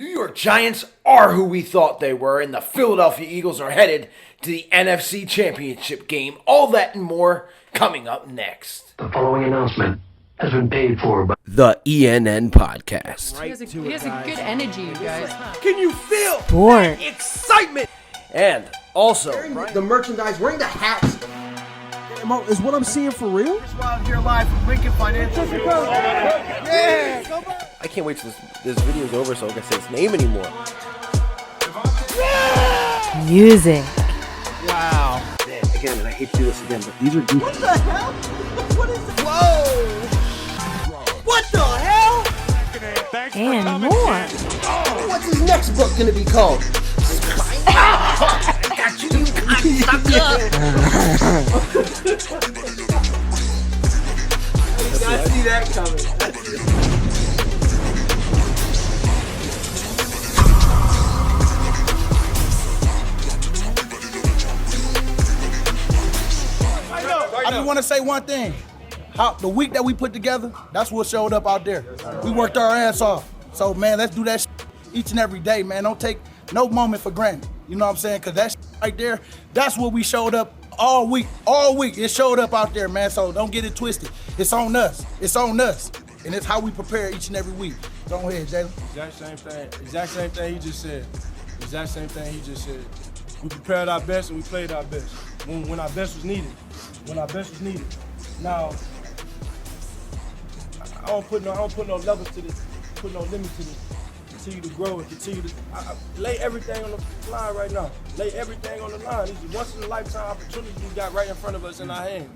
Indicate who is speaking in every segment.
Speaker 1: New York Giants are who we thought they were, and the Philadelphia Eagles are headed to the NFC Championship game. All that and more coming up next.
Speaker 2: The following announcement has been paid for by
Speaker 1: the ENN Podcast.
Speaker 3: He has a good energy, you guys.
Speaker 1: Can you feel
Speaker 3: Sport.
Speaker 1: that excitement? And also,
Speaker 4: The merchandise, wearing the hats.
Speaker 5: Is what I'm seeing for real?
Speaker 4: Wild here live from Lincoln Financial.
Speaker 1: I can't wait till this video's over so I can say its name anymore.
Speaker 3: Music.
Speaker 5: Wow.
Speaker 1: Man, again, and I hate to do this again, but these are goofy.
Speaker 4: What the hell? What is it? Whoa! What the hell?
Speaker 3: And more.
Speaker 4: What's his next book gonna be called?
Speaker 1: Got you, you cocksucker!
Speaker 4: I see that coming.
Speaker 5: I just want to say one thing. The week that we put together, that's what showed up out there. We worked our ass off. So, man, let's do that each and every day, man. Don't take no moment for granted. You know what I'm saying? Because that right there, that's what we showed up all week. All week, it showed up out there, man. So don't get it twisted. It's on us. It's on us. And it's how we prepare each and every week. Go ahead, Jalen.
Speaker 6: Exact same thing he just said. Exact same thing he just said. We prepared our best and we played our best. When our best was needed. Now, I don't put no levels to this, put no limit to this. Continue to grow and continue to lay everything on the line right now. Lay everything on the line. This is once in a lifetime opportunity we got right in front of us in our hands.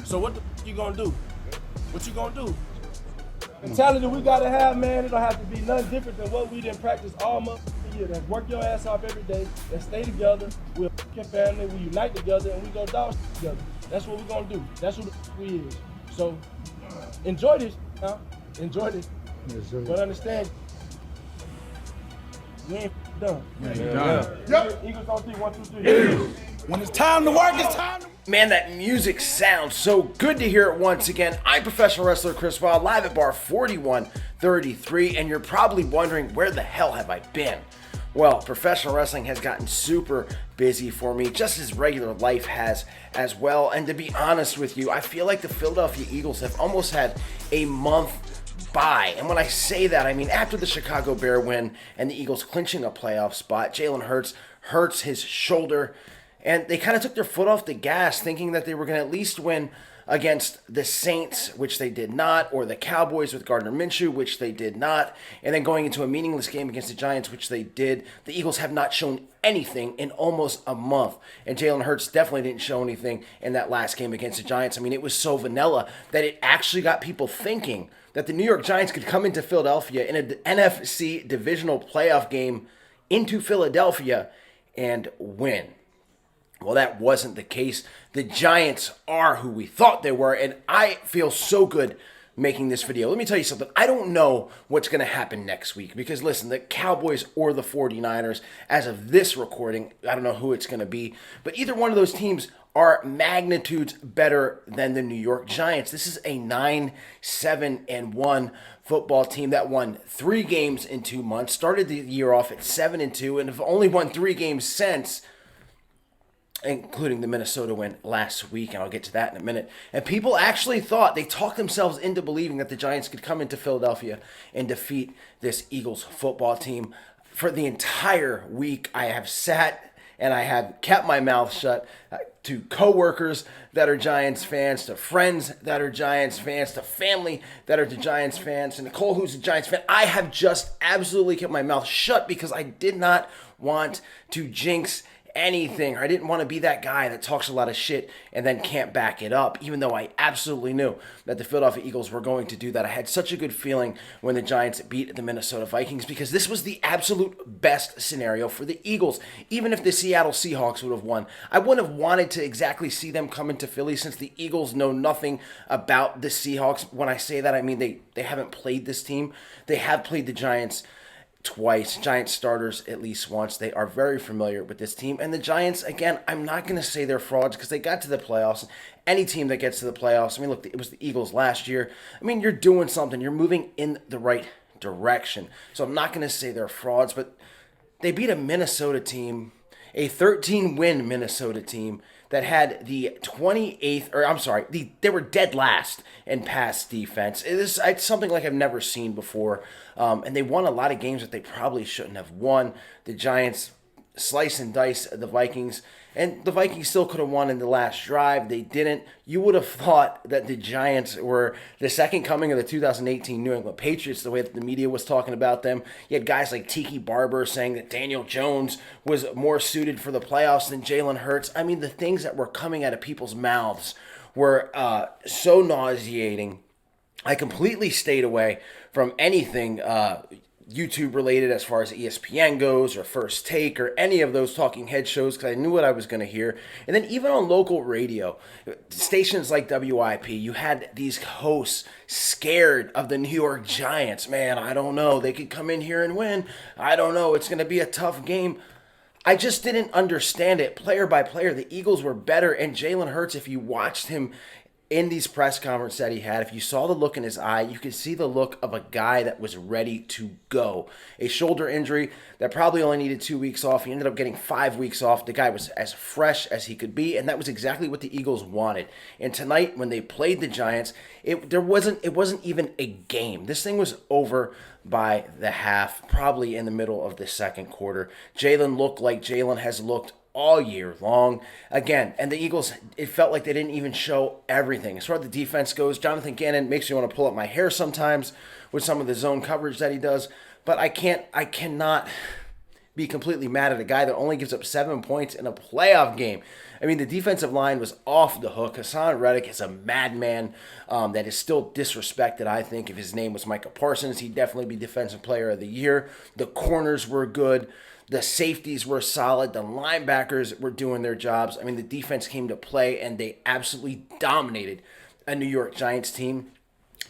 Speaker 6: So what the you gonna do? What you gonna do? The talent that we gotta have, man, it don't have to be nothing different than what we didn't practice all month year. That work your ass off every day, that stay together, we're a f***ing family, we unite together, and we go dog together. That's what we're gonna do. That's who the f*** we is. So enjoy this now. Enjoy this. Yes, but understand, we ain't done. Yep. Eagles on 3, 1, 2, 3.
Speaker 5: When it's time to work, it's time to
Speaker 1: Man, that music sounds so good to hear it once again. I'm professional wrestler Chris Wild, live at bar 4133, and you're probably wondering, where the hell have I been? Well, professional wrestling has gotten super busy for me, just as regular life has as well. And to be honest with you, I feel like the Philadelphia Eagles have almost had a month bye. And when I say that, I mean after the Chicago Bear win and the Eagles clinching a playoff spot, Jalen Hurts hurts his shoulder. And they kind of took their foot off the gas, thinking that they were going to at least win against the Saints, which they did not, or the Cowboys with Gardner Minshew, which they did not, and then going into a meaningless game against the Giants, which they did. The Eagles have not shown anything in almost a month, and Jalen Hurts definitely didn't show anything in that last game against the Giants. I mean, it was so vanilla that it actually got people thinking that the New York Giants could come into Philadelphia in an NFC divisional playoff game into Philadelphia and win. Well, that wasn't the case. The Giants are who we thought they were, and I feel so good making this video. Let me tell you something. I don't know what's going to happen next week because, listen, the Cowboys or the 49ers, as of this recording, I don't know who it's going to be, but either one of those teams are magnitudes better than the New York Giants. This is a 9-7-1 football team that won 3 games in 2 months, started the year off at 7-2, and have only won 3 games since, including the Minnesota win last week, and I'll get to that in a minute. And people actually thought, they talked themselves into believing that the Giants could come into Philadelphia and defeat this Eagles football team. For the entire week, I have sat and I have kept my mouth shut to coworkers that are Giants fans, to friends that are Giants fans, to family that are the Giants fans, and Nicole, who's a Giants fan. I have just absolutely kept my mouth shut because I did not want to jinx anything. I didn't want to be that guy that talks a lot of shit and then can't back it up, even though I absolutely knew that the Philadelphia Eagles were going to do that. I had such a good feeling when the Giants beat the Minnesota Vikings because this was the absolute best scenario for the Eagles. Even if the Seattle Seahawks would have won, I wouldn't have wanted to exactly see them come into Philly since the Eagles know nothing about the Seahawks. When I say that, I mean they haven't played this team. They have played the Giants twice, Giants starters at least once. They are very familiar with this team. And the Giants, again, I'm not going to say they're frauds because they got to the playoffs. Any team that gets to the playoffs, I mean, look, it was the Eagles last year. I mean, you're doing something. You're moving in the right direction. So I'm not going to say they're frauds, but they beat a Minnesota team, a 13-win Minnesota team that had the 28th, or I'm sorry, they were dead last in pass defense. It's something like I've never seen before. And they won a lot of games that they probably shouldn't have won. The Giants slice and dice the Vikings, and the Vikings still could have won in the last drive. They didn't. You would have thought that the Giants were the second coming of the 2018 New England Patriots, the way that the media was talking about them. You had guys like Tiki Barber saying that Daniel Jones was more suited for the playoffs than Jalen Hurts. I mean, the things that were coming out of people's mouths were so nauseating. I completely stayed away from anything YouTube related as far as ESPN goes, or First Take, or any of those talking head shows, because I knew what I was going to hear. And then even on local radio, stations like WIP, you had these hosts scared of the New York Giants. Man, I don't know. They could come in here and win. I don't know. It's going to be a tough game. I just didn't understand it player by player. The Eagles were better, and Jalen Hurts, if you watched him in these press conferences that he had, if you saw the look in his eye, you could see the look of a guy that was ready to go. A shoulder injury that probably only needed 2 weeks off. He ended up getting 5 weeks off. The guy was as fresh as he could be, and that was exactly what the Eagles wanted. And tonight, when they played the Giants, it wasn't even a game. This thing was over by the half, probably in the middle of the second quarter. Jalen looked like Jalen has looked all year long. Again, and the Eagles, it felt like they didn't even show everything. As far as the defense goes, Jonathan Gannon makes me want to pull up my hair sometimes with some of the zone coverage that he does. But I cannot be completely mad at a guy that only gives up 7 points in a playoff game. I mean, the defensive line was off the hook. Hassan Reddick is a madman that is still disrespected, I think. If his name was Micah Parsons, he'd definitely be Defensive Player of the Year. The corners were good. The safeties were solid. The linebackers were doing their jobs. I mean, the defense came to play, and they absolutely dominated a New York Giants team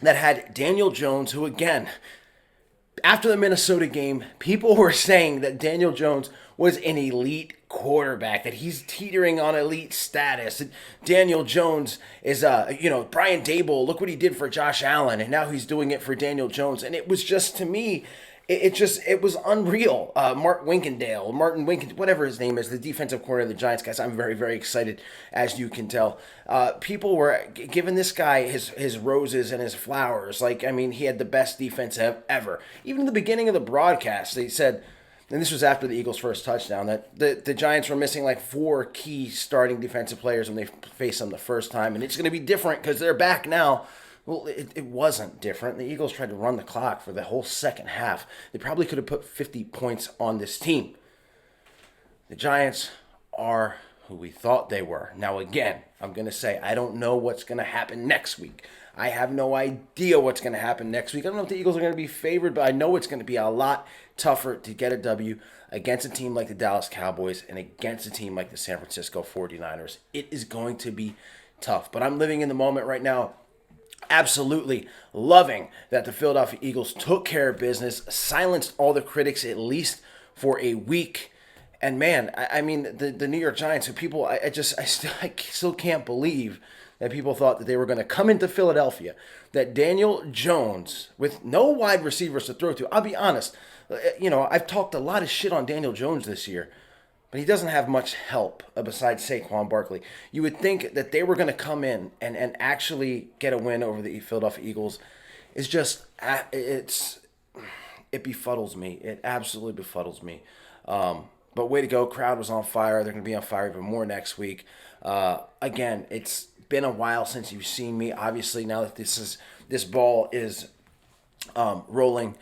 Speaker 1: that had Daniel Jones, who, again, after the Minnesota game, people were saying that Daniel Jones was an elite quarterback, that he's teetering on elite status. That Daniel Jones is, Brian Daboll, look what he did for Josh Allen, and now he's doing it for Daniel Jones. And it was just, to me, it was unreal. Martin Winkendale, whatever his name is, the defensive coordinator of the Giants, guys, I'm very, very excited, as you can tell. People were giving this guy his roses and his flowers. Like, I mean, he had the best defense ever. Even in the beginning of the broadcast, they said, and this was after the Eagles' first touchdown, that the Giants were missing like 4 key starting defensive players when they faced them the first time, and it's going to be different because they're back now. Well, it wasn't different. The Eagles tried to run the clock for the whole second half. They probably could have put 50 points on this team. The Giants are who we thought they were. Now, again, I'm going to say I don't know what's going to happen next week. I have no idea what's going to happen next week. I don't know if the Eagles are going to be favored, but I know it's going to be a lot tougher to get a W against a team like the Dallas Cowboys and against a team like the San Francisco 49ers. It is going to be tough, but I'm living in the moment right now. Absolutely loving that the Philadelphia Eagles took care of business, silenced all the critics at least for a week. And man, I mean, the New York Giants, who people, I still can't believe that people thought that they were going to come into Philadelphia, that Daniel Jones, with no wide receivers to throw to, I'll be honest, I've talked a lot of shit on Daniel Jones this year, but he doesn't have much help besides Saquon Barkley. You would think that they were going to come in and actually get a win over the Philadelphia Eagles. It's just, it befuddles me. It absolutely befuddles me. But way to go. Crowd was on fire. They're going to be on fire even more next week. Again, it's been a while since you've seen me. Obviously, now that this ball is rolling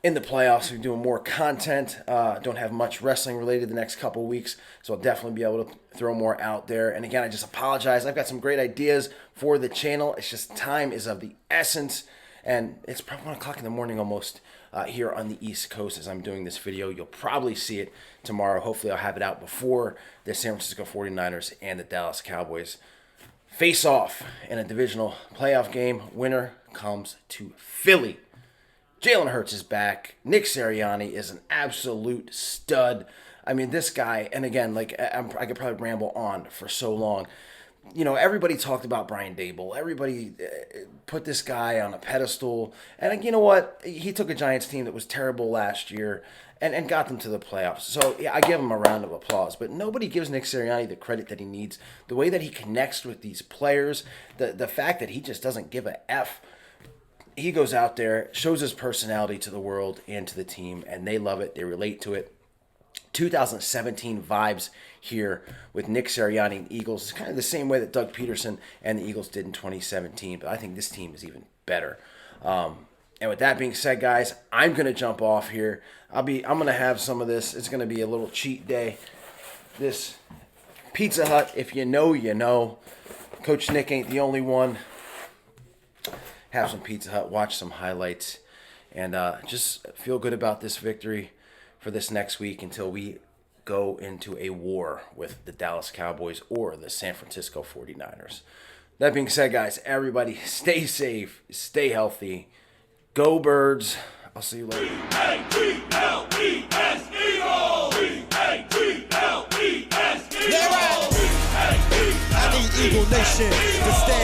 Speaker 1: in the playoffs, we're doing more content. Don't have much wrestling related the next couple of weeks, so I'll definitely be able to throw more out there. And again, I just apologize. I've got some great ideas for the channel. It's just time is of the essence, and it's probably 1 o'clock in the morning almost here on the East Coast as I'm doing this video. You'll probably see it tomorrow. Hopefully, I'll have it out before the San Francisco 49ers and the Dallas Cowboys face off in a divisional playoff game. Winner comes to Philly. Jalen Hurts is back. Nick Sirianni is an absolute stud. I mean, this guy, and again, like I could probably ramble on for so long. everybody talked about Brian Dable. Everybody put this guy on a pedestal. And you know what? He took a Giants team that was terrible last year and got them to the playoffs. So, yeah, I give him a round of applause. But nobody gives Nick Sirianni the credit that he needs. The way that he connects with these players, the fact that he just doesn't give a F. He goes out there, shows his personality to the world and to the team, and they love it. They relate to it. 2017 vibes here with Nick Sirianni and Eagles. It's kind of the same way that Doug Peterson and the Eagles did in 2017, but I think this team is even better. And with that being said, guys, I'm going to jump off here. I'm going to have some of this. It's going to be a little cheat day. This Pizza Hut, if you know, you know. Coach Nick ain't the only one. Have some Pizza Hut, watch some highlights, and just feel good about this victory for this next week until we go into a war with the Dallas Cowboys or the San Francisco 49ers. That being said, guys, everybody stay safe, stay healthy. Go Birds. I'll see you later.
Speaker 4: B-A-T-L-E-S Eagles! B-A-T-L-E-S Eagles! I need Eagle Nation to stand.